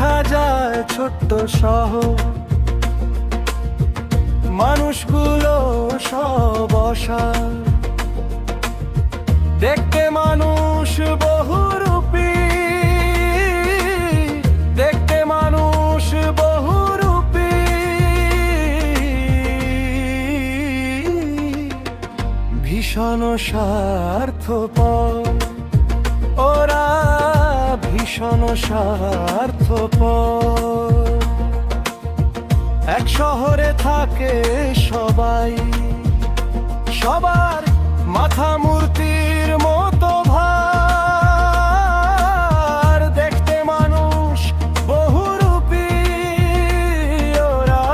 দেখা যায় ছোট্ট শহর, মানুষগুলো সব অসার। দেখতে মানুষ বহুরূপী, দেখতে মানুষ বহুরূপী, ভীষণ স্বার্থপর ওরা, ভীষণ স্বার্থপর। এক শহরে থাকে সবাই, সবার মাথা মূর্তির মতো ভার। দেখতে মানুষ বহুরূপী, ওরা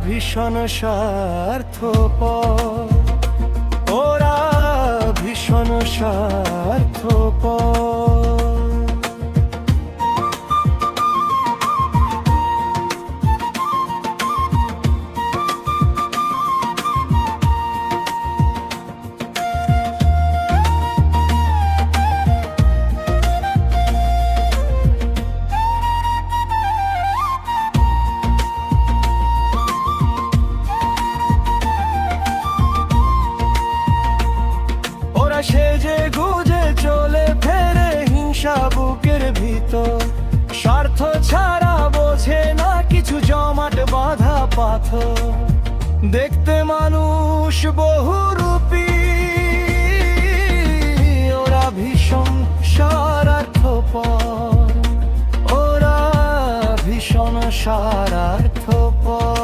ভীষণ স্বার্থপর, ওরা ভীষণ স্বার্থপর। সেজে গুজে চলে ফেরে হিংসা বুকের ভিতর, স্বার্থ ছাড়া বোঝে না কিছু জমাট বাঁধা পাথর। দেখতে মানুষ বহুরূপী, ওরা ভীষণ স্বার্থপর, ওরা ভীষণ স্বার্থপর।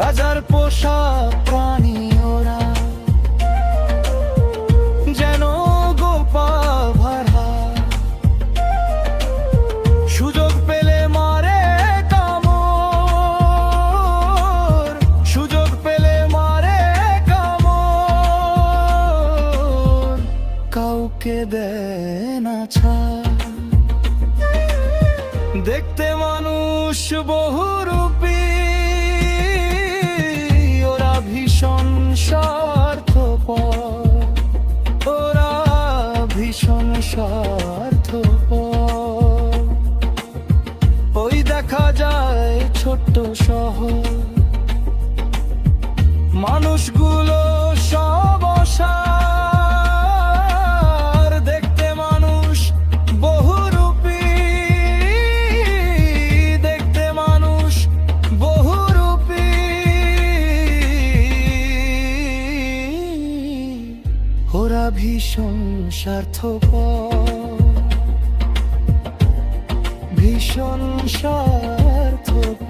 রাজার পোষা প্রাণী ওরা, যেন গোপাল ভাড়া। সুযোগ পেলে মারে কামড়, সুযোগ পেলে মারে কামড়, কাউকে দেয় না ছাড়। দেখতে মানুষ বহুরূপী, ভীষণ স্বার্থপর, ওরা ভীষণ স্বার্থপর। ওই দেখা যায় ছোট্ট শহর, মানুষগুলো সব অসার। দেখতে মানুষ বহুরূপী, দেখতে মানুষ বহুরূপী, ওরা ভীষণ স্বার্থপর, ভীষণ স্বার্থপর।